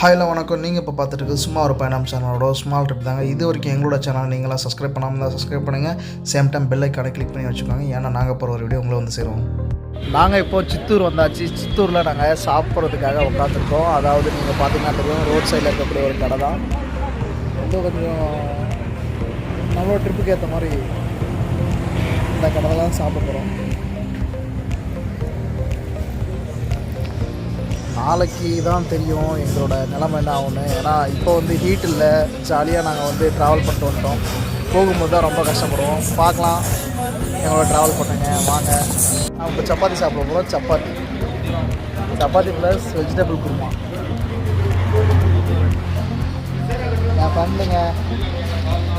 ஹாய்ல வணக்கம். நீங்கள் இப்போ பார்த்துட்டு சும்மா ஒரு பயணம் சேனலோட ஸ்மால் ட்ரிப் தாங்க. இது வரைக்கும் எங்களோட சேனல் நீங்களாம் சப்ஸ்கிரைப் பண்ணாமல் தான் சப்ஸ்கிரைப் பண்ணுங்கள். சேம் டைம் பெல் ஐக்கானை கிளிக் பண்ணி வச்சுக்கோங்க. ஏன்னா நாங்கள் போகிற ஒரு வீடியோ உங்களை வந்து சேருவோம். நாங்கள் இப்போது சித்தூர் வந்தாச்சு. சித்தூரில் நாங்கள் சாப்பிட்றதுக்காக உட்காந்துருக்கோம். அதாவது நீங்கள் பார்த்தீங்கன்னா தெரியும், ரோட் சைடில் இருக்கக்கூடிய ஒரு கடை தான். ரொம்ப கொஞ்சம் நம்மளோட ட்ரிப்புக்கு ஏற்ற மாதிரி இந்த கடை தான் சாப்பிட போகிறோம். நாளைக்கு தான் தெரியும் எங்களோட நிலைமை என்ன ஆகுன்னு. ஏன்னா இப்போ வந்து ஹீட் இல்லை, ஜாலியாக நாங்கள் வந்து ட்ராவல் பண்ணிட்டு வந்துட்டோம். போகும்போது தான் ரொம்ப கஷ்டப்படுவோம். பார்க்கலாம், எங்களோட ட்ராவல் பண்ணுங்க வாங்க. நான் இப்போ சப்பாத்தி சாப்பிட போகிறோம். Chapati plus vegetable kurma. நான் பண்ணுங்க.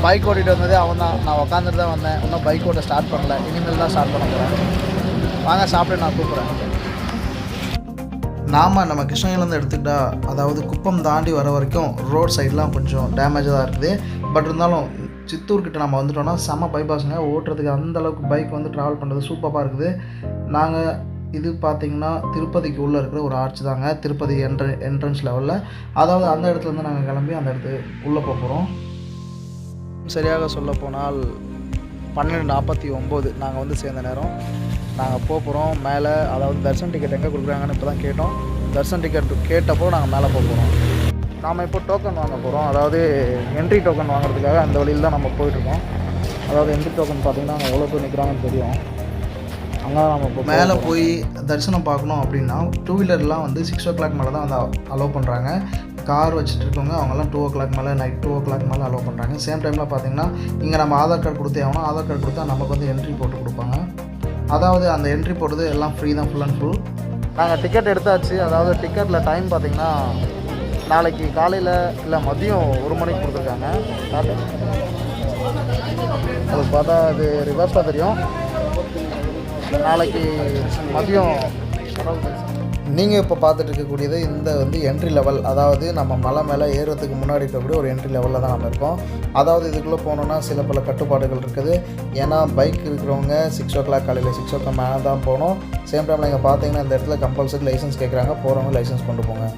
பைக் ஓட்டிகிட்டு வந்ததே அவன் தான். நான் உட்காந்துட்டு தான் வந்தேன். இன்னும் பைக் ஓட்ட ஸ்டார்ட் பண்ணல. இனிமேல் தான் ஸ்டார்ட் பண்ண போகிறேன். வாங்க சாப்பிட்டு நான் கூப்பிட்றேன். நம்ம கிருஷ்ணகிரிலேருந்து எடுத்துக்கிட்டால், அதாவது குப்பம் தாண்டி வர வரைக்கும் ரோட் சைட்லாம் கொஞ்சம் டேமேஜாக தான் இருக்குது. பட் இருந்தாலும் சித்தூர்கிட்ட நம்ம வந்துட்டோம்னா செம்ம பைபாஸுங்க. ஓட்டுறதுக்கு அந்தளவுக்கு பைக் வந்து ட்ராவல் பண்ணுறது சூப்பராக இருக்குது. நாங்கள் இது பார்த்திங்கன்னா திருப்பதிக்கு உள்ளே இருக்கிற ஒரு ஆர்ச் தாங்க. திருப்பதி என்ட்ரன்ஸ் லெவலில், அதாவது அந்த இடத்துலேருந்து நாங்கள் கிளம்பி அந்த இடத்துக்கு உள்ளே போகிறோம். சரியாக சொல்ல போனால் 12:49 நாங்கள் வந்து சேர்ந்த நேரம். நாங்கள் போகிறோம் மேலே. அதாவது தர்ஷன் டிக்கெட் எங்கே கொடுக்குறாங்கன்னு இப்போ தான் கேட்டோம். தர்ஷன் டிக்கெட் கேட்டப்போ நாங்கள் மேலே போகிறோம். நாம் இப்போ டோக்கன் வாங்க போகிறோம். அதாவது என்ட்ரி டோக்கன் வாங்குறதுக்காக அந்த வழியில் தான் நம்ம போயிட்டுருக்கோம். அதாவது என்ட்ரி டோக்கன் பார்த்திங்கன்னா அங்கே எவ்வளோ பேர் நிற்கிறாங்கன்னு தெரியும். அங்கே நம்ம மேலே போய் தரிசனம் பார்க்கணும் அப்படின்னா 2 வீலர்லாம் வந்து 6 o'clock மேலே தான் வந்து அலோவ் பண்ணுறாங்க. கார் வச்சுட்டு இருக்கவங்க அவங்கெல்லாம் 2 o'clock மேலே, நைட் 2 o'clock மேலே அலோவ் பண்ணுறாங்க. சேம் டைமில் பார்த்திங்கன்னா இங்கே நம்ம ஆதார் கார்டு கொடுத்தே ஆகணும். ஆதார் கார்டு கொடுத்தா நமக்கு வந்து என்ட்ரி போட்டு கொடுப்பாங்க. அதாவது அந்த என்ட்ரி போடுறது எல்லாம் ஃப்ரீ தான், ஃபுல் அண்ட் ஃபுல். நாங்கள் டிக்கெட் எடுத்தாச்சு. அதாவது டிக்கெட்டில் டைம் பார்த்திங்கன்னா நாளைக்கு காலையில் இல்லை மதியம் 1 மணிக்கு கொடுத்துருக்காங்க. அது பார்த்தா அது ரிவர்ஸாக தெரியும். நாளைக்கு மதியம் நீங்கள் இப்போ பார்த்துட்டு இருக்கக்கூடியது இந்த வந்து என்ட்ரி லெவல். அதாவது நம்ம மலை மேலே ஏறுறதுக்கு முன்னாடி இருக்கக்கூடிய ஒரு என்ட்ரி லெவலில் தான் நம்ம இருக்கோம். அதாவது இதுக்குள்ளே போனோன்னா சில பல கட்டுப்பாடுகள் இருக்குது. ஏன்னா பைக் இருக்கிறவங்க 6 o'clock காலையில் 6 o'clock மேலே தான் போகணும். சேம் டைமில் இங்கே பார்த்தீங்கன்னா இந்த இடத்துல கம்பல்சரி லைசன்ஸ் கேட்குறாங்க. போகிறவங்க லைசன்ஸ் கொண்டு போங்க.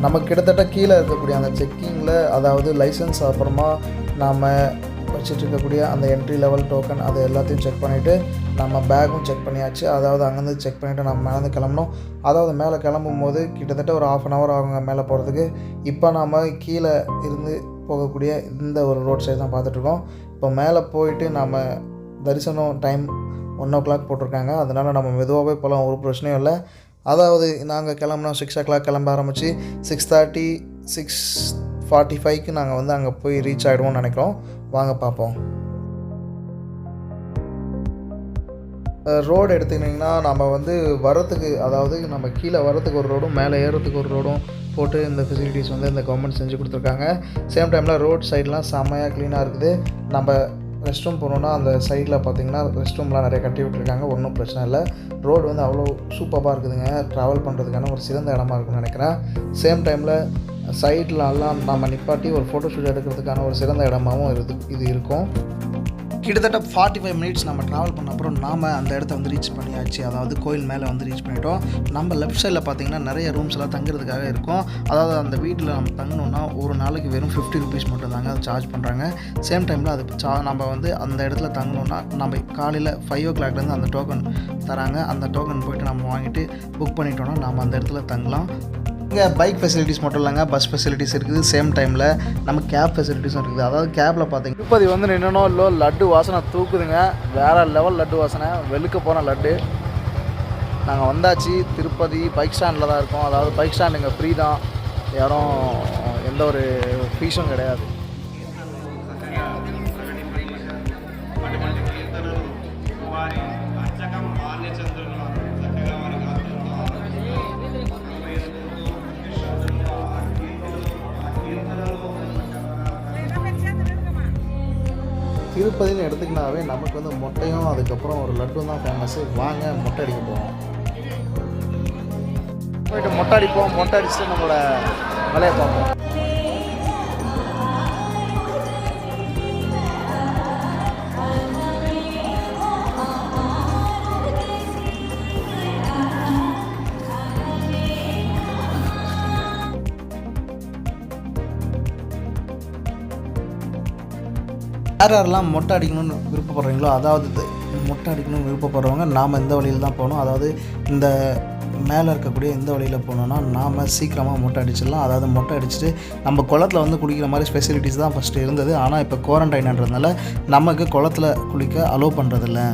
நமக்கு கிட்டத்தட்ட கீழே இருக்கக்கூடிய அந்த செக்கிங்கில், அதாவது லைசன்ஸ் அப்புறமா நாம் வச்சுட்டு இருக்கக்கூடிய அந்த என்ட்ரி லெவல் டோக்கன் அது எல்லாத்தையும் செக் பண்ணிவிட்டு நம்ம பேக்கும் செக் பண்ணியாச்சு. அதாவது அங்கேருந்து செக் பண்ணிவிட்டு நம்ம மேலே கிளம்பணும். அதாவது மேலே கிளம்பும் போது கிட்டத்தட்ட ஒரு 1/2 hour ஆகுங்க மேலே போகிறதுக்கு. இப்போ நாம் கீழே இருந்து போகக்கூடிய இந்த ஒரு ரோட் சைடு தான் பார்த்துட்ருக்கோம். இப்போ மேலே போயிட்டு நம்ம தரிசனம் டைம் 1 o'clock போட்டிருக்காங்க. அதனால் நம்ம மெதுவாகவே போகலாம், ஒரு பிரச்சனையும் இல்லை. அதாவது நாங்கள் கிளம்புனோம் 6 o'clock கிளம்ப ஆரம்பித்து 6:30 6:45க்கு நாங்கள் வந்து அங்கே போய் ரீச் ஆகிடுவோம்னு நினைக்கிறோம். வாங்க பார்ப்போம். ரோடு எடுத்துக்கிட்டிங்கன்னா நம்ம வந்து வரத்துக்கு, அதாவது நம்ம கீழே வரத்துக்கு ஒரு ரோடும் மேலே ஏறுறதுக்கு ஒரு ரோடும் போட்டு இந்த ஃபெசிலிட்டிஸ் வந்து இந்த கவர்மெண்ட் செஞ்சு கொடுத்துருக்காங்க. சேம் டைமில் ரோட் சைட்லாம் செம்மையாக க்ளீனாக இருக்குது. நம்ம ரெஸ்ட் ரூம் போனோன்னா அந்த சைடில் பார்த்திங்கன்னா ரெஸ்ட் ரூம்லாம் நிறைய கட்டி விட்டுருக்காங்க. ஒன்றும் பிரச்சனை இல்லை. ரோடு வந்து அவ்வளோ சூப்பராக இருக்குதுங்க. ட்ராவல் பண்ணுறதுக்கான ஒரு சிறந்த இடமா இருக்குன்னு நினைக்கிறேன். சேம் டைமில் சைட்லலாம் நம்ம நிப்பாட்டி ஒரு ஃபோட்டோ ஷூட் எடுக்கிறதுக்கான ஒரு சிறந்த இடமாகவும் இது இருக்கும். கிட்டத்தட்ட 45 minutes நம்ம ட்ராவல் பண்ண அப்புறம் நாம் அந்த இடத்த வந்து ரீச் பண்ணியாச்சு. அதாவது கோயில் மேலே வந்து ரீச் பண்ணிட்டோம். நம்ம லெஃப்ட் சைடில் பார்த்திங்கன்னா நிறைய ரூம்ஸ் எல்லாம் தங்குறதுக்காக இருக்கும். அதாவது அந்த வீட்டில் நம்ம தங்கணுன்னா ஒரு நாளைக்கு வெறும் 50 rupees மட்டும் தாங்க அது சார்ஜ் பண்ணுறாங்க. சேம் டைமில் அது நம்ம வந்து அந்த இடத்துல தங்கணுன்னா நம்ம காலையில் 5 o'clockலேருந்து அந்த டோக்கன் தராங்க. அந்த டோக்கன் போய்ட்டு நம்ம வாங்கிட்டு புக் பண்ணிட்டோன்னா நம்ம அந்த இடத்துல தங்கலாம். இங்கே பைக் ஃபெசிலிட்டிஸ் மட்டும் இல்லைங்க, பஸ் ஃபெசிலிட்டிஸ் இருக்குது. சேம் டைமில் நம்ம கேப் ஃபெசிலிட்டிஸும் இருக்குது. அதாவது கேப்பில் பார்த்தீங்கன்னா திருப்பதி வந்து நின்னோ இல்லோ லட்டு வாசனை தூக்குதுங்க. வேறு லெவல் லட்டு வாசனை, வெளுக்க போன லட்டு. நாங்கள் வந்தாச்சு. திருப்பதி பைக் ஸ்டாண்டில் தான் இருக்கோம். அதாவது பைக் ஸ்டாண்ட் இங்கே ஃப்ரீ தான், யாரும் எந்த ஒரு ஃபீஸும் கிடையாது. திருப்பதின்னு எடுத்துக்கினாவே நமக்கு வந்து மொட்டையும் அதுக்கப்புறம் ஒரு லட்டும் தான் ஃபேமஸ்ஸு. வாங்க மொட்டை அடிக்க போவோம். போயிட்டு மொட்டை அடிப்போம். மொட்டை அடிச்சுட்டு நம்மளோட வேலையை பார்ப்போம். யார் யாரெல்லாம் மொட்டை அடிக்கணும்னு விருப்பப்படுறீங்களோ, அதாவது மொட்டை அடிக்கணும்னு விருப்பப்படுறவங்க நாம் இந்த வழியில் தான் போகணும். அதாவது இந்த மேலே இருக்கக்கூடிய இந்த வழியில் போனோன்னா நாம் சீக்கிரமாக மொட்டை அடிச்சிடலாம். அதாவது மொட்டை அடிச்சுட்டு நம்ம குளத்தில் வந்து குளிக்கிற மாதிரி ஃபெசிலிட்டிஸ் தான் ஃபஸ்ட்டு இருந்தது. ஆனால் இப்போ குவாரண்டைன்ன்றதுனால நமக்கு குளத்தில் குளிக்க அலோவ் பண்ணுறதில்ல.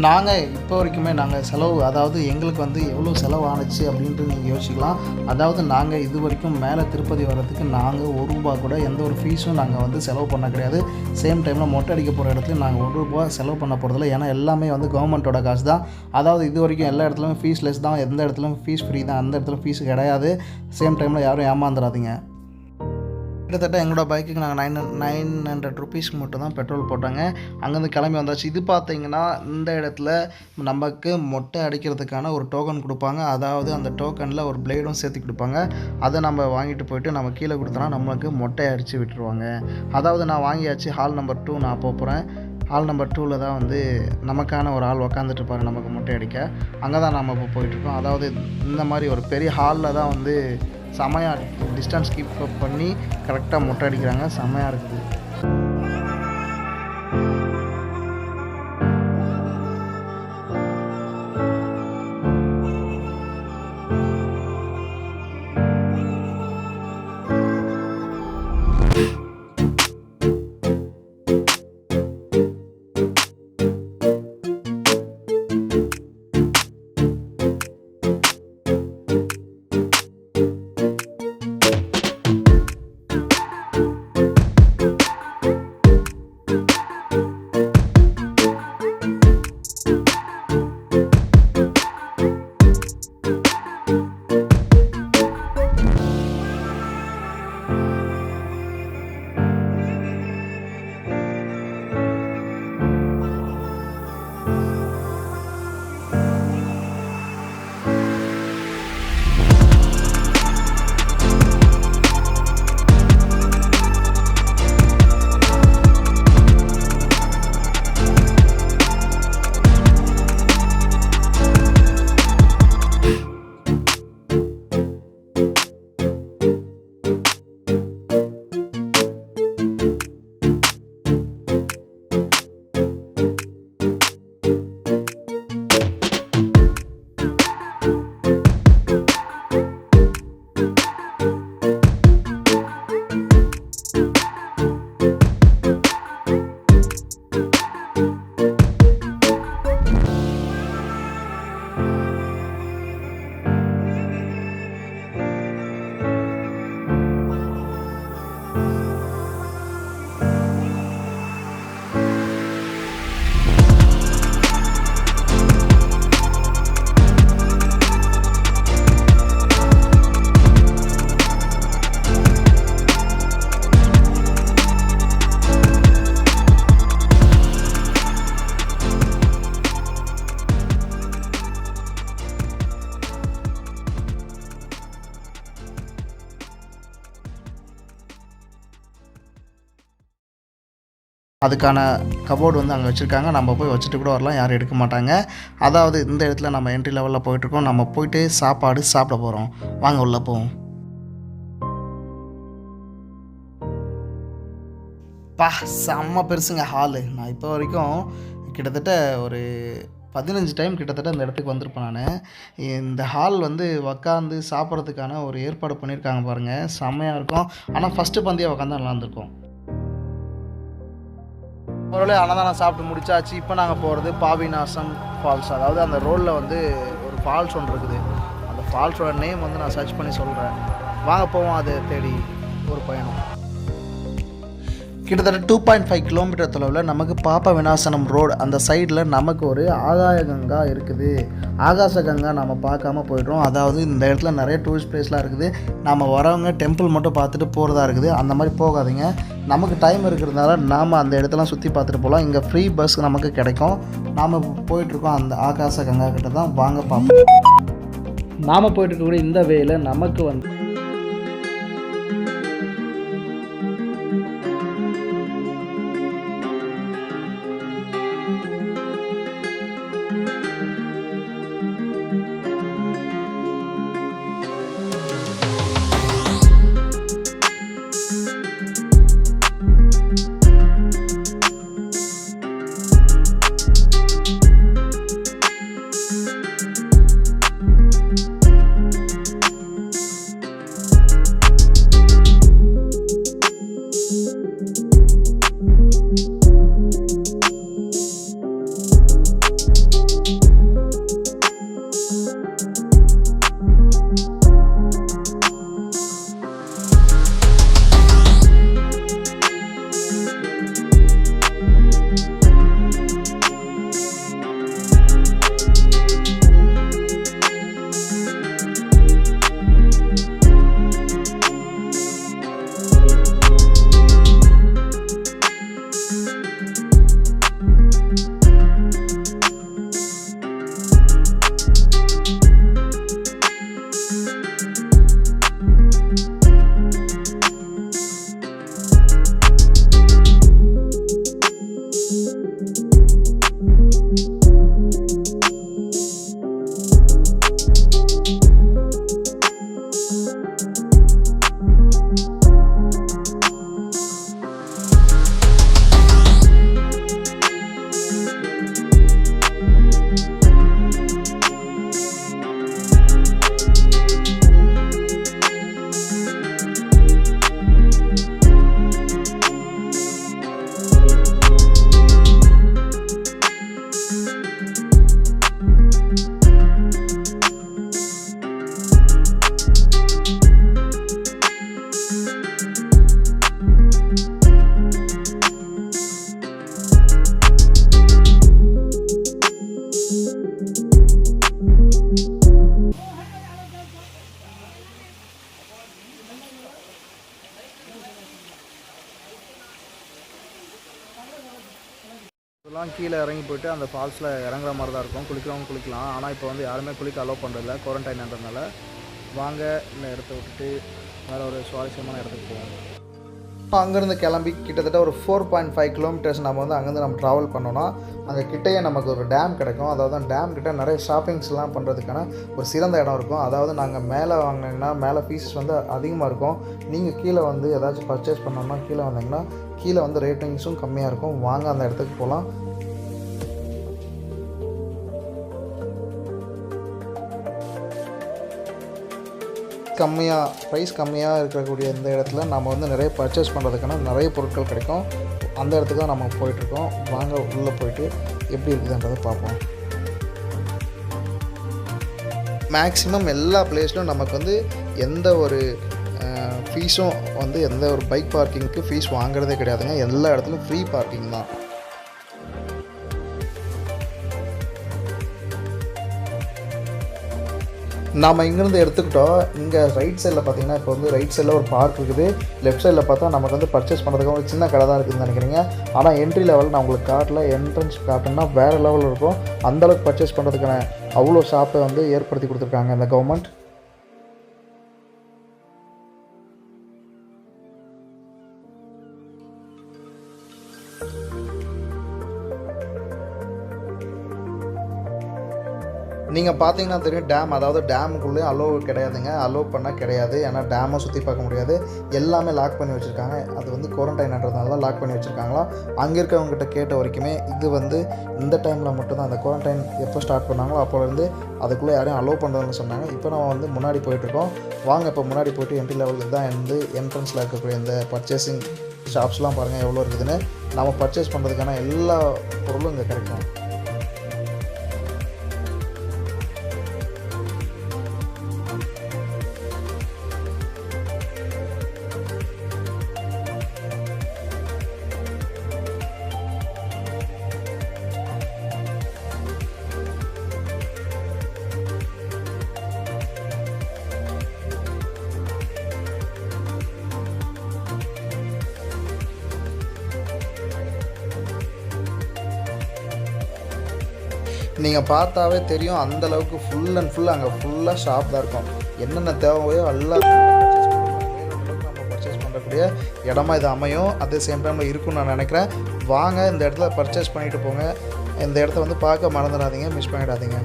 நாங்கள் இப்போ வரைக்குமே செலவு, அதாவது எங்களுக்கு வந்து எவ்வளோ செலவு ஆணுச்சு அப்படின்ட்டு நீங்கள் யோசிக்கலாம். அதாவது நாங்கள் இது வரைக்கும் மேலே திருப்பதி வர்றதுக்கு நாங்கள் ₹1 கூட எந்த ஒரு ஃபீஸும் நாங்கள் வந்து செலவு பண்ண கிடையாது. சேம் டைமில் மொட்டை அடிக்க போகிற இடத்துலையும் நாங்கள் ₹1 செலவு பண்ண போகிறதில்ல. ஏன்னா எல்லாமே வந்து கவர்மெண்ட்டோட காசு தான். அதாவது இது வரைக்கும் எல்லா இடத்துலையும் ஃபீஸ் லெஸ் தான், எந்த இடத்துலையும் ஃபீஸ் ஃப்ரீ தான், அந்த இடத்துல ஃபீஸ் கிடையாது. சேம் டைமில் யாரும் ஏமாந்துடாதீங்க. கிட்டத்தட்ட எங்களோட பைக்குக்கு நாங்கள் ₹900 மட்டும் தான் பெட்ரோல் போட்டாங்க. அங்கேருந்து கிளம்பி வந்தாச்சு. இது பார்த்தீங்கன்னா இந்த இடத்துல நமக்கு மொட்டை அடிக்கிறதுக்கான ஒரு டோக்கன் கொடுப்பாங்க. அதாவது அந்த டோக்கனில் ஒரு பிளேடும் சேர்த்து கொடுப்பாங்க. அதை நம்ம வாங்கிட்டு போயிட்டு நம்ம கீழே கொடுத்தோன்னா நம்மளுக்கு மொட்டை அடித்து விட்டுருவாங்க. அதாவது நான் வாங்கியாச்சு. ஹால் நம்பர் 2 நான் போகிறேன். ஹால் நம்பர் 2ல் தான் வந்து நமக்கான ஒரு ஆள் உக்காந்துட்டு இருப்பார் நமக்கு மொட்டை அடிக்க. அங்கே தான் நம்ம இப்போ போயிட்டுருக்கோம். அதாவது இந்த மாதிரி ஒரு பெரிய ஹாலில் தான் வந்து செமையாக டிஸ்டன்ஸ் கீப் அப் பண்ணி கரெக்டாக மொட்டை அடிக்கிறாங்க. செமையாக இருக்குது. அதுக்கான கபோர்டு வந்து அங்கே வச்சுருக்காங்க. நம்ம போய் வச்சுட்டு கூட வரலாம், யாரும் எடுக்க மாட்டாங்க. அதாவது இந்த இடத்துல நம்ம என்ட்ரி லெவலில் போயிட்டுருக்கோம். நம்ம போயிட்டு சாப்பாடு சாப்பிட போகிறோம். வாங்க உள்ளே போவோம். செம்ம பெருசுங்க ஹாலு. நான் இப்போ வரைக்கும் கிட்டத்தட்ட ஒரு 15 டைம் கிட்டத்தட்ட இந்த இடத்துக்கு வந்திருப்பேன் நான். இந்த ஹால் வந்து உக்காந்து சாப்பிட்றதுக்கான ஒரு ஏற்பாடு பண்ணியிருக்காங்க பாருங்கள், செம்மையாக இருக்கும். ஆனால் ஃபஸ்ட்டு பந்தியாக உக்காந்தா நல்லா இருந்திருக்கும். ஒரு அன்னதானம் சாப்பிட்டு முடிச்சாச்சு. இப்போ நாங்கள் போகிறது பாபநாசம் ஃபால்ஸ். அதாவது அந்த ரோடில் வந்து ஒரு ஃபால்ஸ் ஒன்று இருக்குது. அந்த ஃபால்ஸோட நேம் வந்து நான் சர்ச் பண்ணி சொல்கிறேன். வாங்க போவோம் அதை தேடி ஒரு பயணம். கிட்டத்தட்ட 2.5 கிலோமீட்டர் தொலைவில் நமக்கு பாபநாசம் ரோடு அந்த சைடில் நமக்கு ஒரு ஆகாய கங்கா இருக்குது. ஆகாச கங்கா நம்ம பார்க்காம போய்ட்றோம். அதாவது இந்த இடத்துல நிறைய டூரிஸ்ட் பிளேஸ்லாம் இருக்குது. நம்ம வரவங்க டெம்பிள் மட்டும் பார்த்துட்டு போகிறதா இருக்குது. அந்த மாதிரி போகாதீங்க. நமக்கு டைம் இருக்கிறதுனால நாம் அந்த இடத்தெல்லாம் சுற்றி பார்த்துட்டு போகலாம். இங்கே ஃப்ரீ பஸ் நமக்கு கிடைக்கும். நாம் போயிட்டுருக்கோம் அந்த ஆகாச கங்கா கிட்ட தான். வாங்க பார்ப்போம். நாம் போயிட்டுருக்கக்கூடிய இந்த வேல நமக்கு வந்து கீழே இறங்கி போயிட்டு அந்த ஃபால்ஸில் இறங்குற மாதிரி தான் இருக்கும். குளிக்கிறவங்க குளிக்கலாம். ஆனால் இப்போ வந்து யாருமே குளிக்க அலோவ் பண்ணுறதில்ல குவாரண்டைன்ன்றதுனால. வாங்க இந்த இடத்த விட்டுட்டு வேறு ஒரு சுவாரஸ்யமான இடத்துக்கு போவோம். அங்கேருந்து கிளம்பி கிட்டத்தட்ட ஒரு 4.5 கிலோமீட்டர்ஸ் நம்ம வந்து அங்கேருந்து நம்ம ட்ராவல் பண்ணோன்னா அங்கே கிட்டேயே நமக்கு ஒரு டேம் கிடைக்கும். அதாவது அந்த டேம் கிட்டே நிறைய ஷாப்பிங்ஸ்லாம் பண்ணுறதுக்கான ஒரு சிறந்த இடம் இருக்கும். அதாவது நாங்கள் மேலே வாங்கினீங்கன்னா மேலே ஃபீஸஸ் வந்து அதிகமாக இருக்கும். நீங்கள் கீழே வந்து ஏதாச்சும் பர்ச்சேஸ் பண்ணோம்னா கீழே வந்தீங்கன்னா கீழே வந்து ரேட்டிங்ஸும் கம்மியாக இருக்கும். வாங்க அந்த இடத்துக்கு போகலாம். ப்ரைஸ் கம்மியாக இருக்கக்கூடிய இந்த இடத்துல நம்ம வந்து நிறைய பர்ச்சேஸ் பண்ணுறதுக்கான நிறைய பொருட்கள் கிடைக்கும். அந்த இடத்துக்கு தான் நம்ம போயிட்டுருக்கோம். வாங்க உள்ளே போயிட்டு எப்படி இருக்குதுன்றதை பார்ப்போம். மேக்ஸிமம் எல்லா பிளேஸ்லையும் நமக்கு வந்து எந்த ஒரு ஃபீஸும் வந்து எந்த ஒரு பைக் பார்க்கிங்க்கு ஃபீஸ் வாங்குறதே கிடையாதுங்க. எல்லா இடத்துலையும் ஃப்ரீ பார்க்கிங் தான். நாம் இங்கேருந்து எடுத்துக்கிட்டோம். இங்கே ரைட் சைடில் பார்த்தீங்கன்னா இப்போ வந்து ரைட் சைடில் ஒரு பார்க் இருக்குது. லெஃப்ட் சைடில் பார்த்தா நமக்கு வந்து பர்ச்சேஸ் பண்ணுறதுக்கு ஒரு சின்ன கடை தான் இருக்குதுன்னு நினைக்கிறீங்க. ஆனால் என்ட்ரி லெவல் நான் உங்களுக்கு காட்டில் என்ட்ரன்ஸ் காட்டுன்னா வேறு லெவலில் இருக்கும். அந்தளவுக்கு பர்ச்சேஸ் பண்ணுறதுக்கான அவ்வளோ ஷாப்பை வந்து ஏற்படுத்தி கொடுத்துருக்காங்க இந்த கவர்மெண்ட். நீங்கள் பார்த்தீங்கன்னா தெரியும் டேம், அதாவது டேமுக்குள்ளே அலோவ் கிடையாதுங்க. அலோவ் பண்ணால் கிடையாது. ஏன்னா டேமை சுற்றி பார்க்க முடியாது. எல்லாமே லாக் பண்ணி வச்சுருக்காங்க. அது வந்து குவாரண்டைன்ன்றதுனால தான் லாக் பண்ணி வச்சுருக்காங்களா. அங்கே இருக்கவங்ககிட்ட கேட்ட வரைக்குமே இது வந்து இந்த டைமில் மட்டும்தான், அந்த குவாரண்டைன் எப்போ ஸ்டார்ட் பண்ணாங்களோ அப்போலேருந்து அதுக்குள்ளே யாரையும் அலோவ் பண்ணுறதுன்னு சொன்னாங்க. இப்போ நம்ம வந்து முன்னாடி போயிட்டுருக்கோம். வாங்க இப்போ முன்னாடி போய்ட்டு என்ட்ரி லெவலுக்கு தான் வந்து என்ட்ரன்ஸில் இருக்கக்கூடிய இந்த பர்ச்சேசிங் ஷாப்ஸ்லாம் பாருங்கள் எவ்வளோ இருக்குதுன்னு. நம்ம பர்ச்சேஸ் பண்ணுறதுக்கான எல்லா பொருளும் இங்கே கிடைக்கும். நீங்கள் பார்த்தாவே தெரியும் அந்தளவுக்கு ஃபுல் அண்ட் ஃபுல் அங்கே ஃபுல்லாக ஷாப் தான் இருக்கும். என்னென்ன தேவையோ எல்லாத்தையும் நம்ம பர்ச்சேஸ் பண்ணக்கூடிய இடமா இது அமையும். அதே சேம் டைமில் இருக்குன்னு நான் நினைக்கிறேன். வாங்க இந்த இடத்துல பர்ச்சேஸ் பண்ணிவிட்டு போங்க. இந்த இடத்த வந்து பார்க்க மறந்துடாதீங்க, மிஸ் பண்ணிடாதீங்க.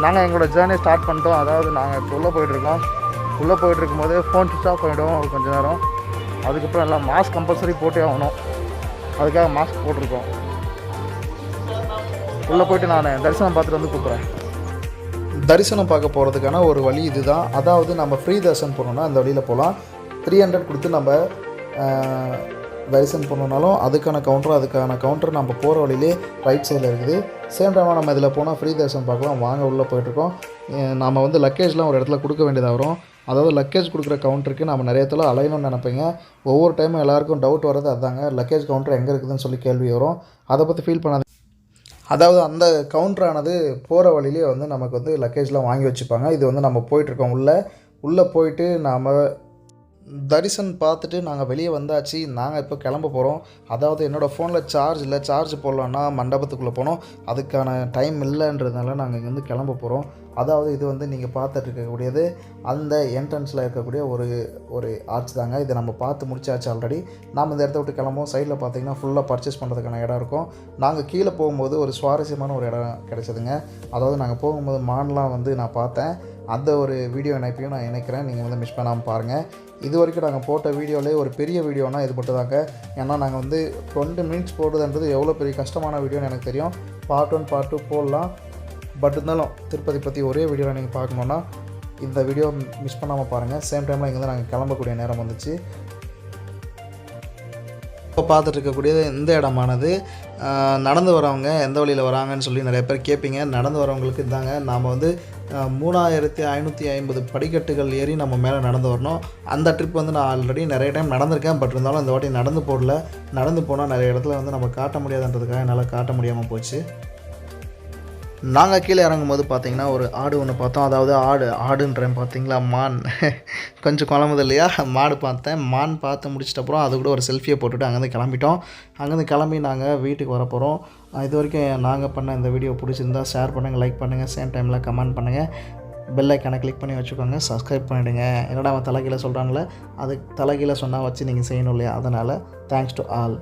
நாங்கள் எங்களோட ஜேர்னி ஸ்டார்ட் பண்ணிட்டோம். அதாவது நாங்கள் இப்போ உள்ளே போயிட்டுருக்கோம். உள்ளே போயிட்டுருக்கும் போது ஃபோன் ஸ்விட்ச் ஆஃப் பண்ணிவிடுவோம் ஒரு கொஞ்சம் நேரம். அதுக்கப்புறம் எல்லாம் மாஸ்க் கம்பல்சரி போட்டே ஆகணும். அதுக்காக மாஸ்க் போட்டிருக்கோம். உள்ளே போய்ட்டு நான் தரிசனம் பார்த்துட்டு வந்து கூப்பிட்றேன். தரிசனம் பார்க்க போகிறதுக்கான ஒரு வழி இதுதான். அதாவது நம்ம ஃப்ரீ தரிசனம் போனோம்னா அந்த வழியில் போகலாம். 300 கொடுத்து நம்ம தரிசனம் பண்ணோம்னாலும் அதுக்கான கவுண்டர் நம்ம போகிற வழியிலே ரைட் சைடில் இருக்குது. சேம் டைமாக நம்ம இதில் போனால் ஃப்ரீ தரிசனம் பார்க்கலாம். வாங்க உள்ளே போயிட்டுருக்கோம். நம்ம வந்து லக்கேஜ்லாம் ஒரு இடத்துல கொடுக்க வேண்டியதாக வரும். அதாவது லக்கேஜ் கொடுக்குற கவுண்டருக்கு நம்ம நிறைய இடத்துல அலையணும்னு நினைப்பீங்க. ஒவ்வொரு டைமும் எல்லாருக்கும் டவுட் வர்றது அதுதாங்க, லக்கேஜ் கவுண்டர் எங்கே இருக்குதுன்னு சொல்லி கேள்வி வரும். அதை பற்றி ஃபீல் பண்ணாது. அதாவது அந்த கவுண்டரானது போகிற வழியிலே வந்து நமக்கு வந்து லக்கேஜ்லாம் வாங்கி வச்சுப்பாங்க. இது வந்து நம்ம போயிட்டுருக்கோம். உள்ளே போயிட்டு நாம் தரிசனம் பார்த்துட்டு நாங்கள் வெளியே வந்தாச்சு. நாங்கள் இப்போ கிளம்ப போகிறோம். அதாவது என்னோடய ஃபோனில் சார்ஜ் இல்லை. சார்ஜ் போடலான்னா மண்டபத்துக்குள்ளே போனோம். அதுக்கான டைம் இல்லைன்றதுனால நாங்கள் இங்கேருந்து கிளம்ப போகிறோம். அதாவது இது வந்து நீங்கள் பார்த்துட்டு இருக்கக்கூடியது அந்த என்ட்ரன்ஸில் இருக்கக்கூடிய ஒரு ஆர்ச் தாங்க. இதை நம்ம பார்த்து முடிச்சாச்சு ஆல்ரெடி. நாம் இந்த இடத்த விட்டு கிளம்புவோம். சைடில் பார்த்தீங்கன்னா ஃபுல்லாக பர்ச்சேஸ் பண்ணுறதுக்கான இடம் இருக்கும். நாங்கள் கீழே போகும்போது ஒரு சுவாரஸ்யமான ஒரு இடம் கிடச்சிதுங்க. அதாவது நாங்கள் போகும்போது மான்லாம் வந்து நான் பார்த்தேன். அந்த ஒரு வீடியோ இணைப்பையும் நான் இணைக்கிறேன். நீங்கள் வந்து மிஸ் பண்ணாமல் பாருங்கள். இது வரைக்கும் நாங்கள் போட்ட வீடியோவிலே ஒரு பெரிய வீடியோனா இது மட்டும் தாங்க. ஏன்னா நாங்கள் வந்து 20 மினிட்ஸ் போடுறதுன்றது எவ்வளோ பெரிய கஷ்டமான வீடியோன்னு எனக்கு தெரியும். பார்ட் 1 பார்ட் 2 போடலாம். பட் இருந்தாலும் திருப்பதி பற்றி ஒரே வீடியோவில் நீங்கள் பார்க்கணுன்னா இந்த வீடியோ மிஸ் பண்ணாமல் பாருங்கள். சேம் டைமில் இங்கேருந்து நாங்கள் கிளம்பக்கூடிய நேரம் வந்துச்சு. இப்போ பார்த்துட்டு இருக்கக்கூடியது இந்த இடமானது நடந்து வரவங்க எந்த வழியில் வராங்கன்னு சொல்லி நிறைய பேர் கேட்பீங்க. நடந்து வரவங்களுக்கு இதாங்க. நாம் வந்து 3550 படிக்கட்டுகள் ஏறி நம்ம மேலே நடந்து வரணும். அந்த ட்ரிப் வந்து நான் ஆல்ரெடி நிறைய டைம் நடந்திருக்கேன். பட் இருந்தாலும் இந்த வாட்டி நடந்து நடந்து போனால் நிறைய இடத்துல வந்து நம்ம காட்ட முடியாதுன்றதுக்காக என்னால் காட்ட முடியாமல் போச்சு. நாங்கள் கீழே இறங்கும்போது பார்த்தீங்கன்னா ஒரு ஆடு ஒன்று பார்த்தோம். அதாவது ஆடுன்றேன் பார்த்தீங்களா, மான். கொஞ்சம் குழம்புது இல்லையா, மாடு பார்த்தேன். மான் பார்த்து முடிச்சிட்டப்புறம் அது கூட ஒரு செல்ஃபியை போட்டுவிட்டு அங்கேருந்து கிளம்பிட்டோம். அங்கேருந்து கிளம்பி நாங்கள் வீட்டுக்கு வர போகிறோம். இது வரைக்கும் நாங்கள் பண்ண இந்த வீடியோ பிடிச்சிருந்தா ஷேர் பண்ணுங்கள், லைக் பண்ணுங்கள், சேம் டைமில் கமெண்ட் பண்ணுங்கள். பெல் ஐக்கானை கிளிக் பண்ணி வச்சுக்கோங்க, சப்ஸ்கிரைப் பண்ணிவிடுங்க. என்னடா அவன் தலைகீழ சொல்கிறாங்களே, அது தலைகீழ சொன்னால் வச்சு நீங்கள் செய்யணும் இல்லையா, அதனால் தேங்க்ஸ் டு ஆல்.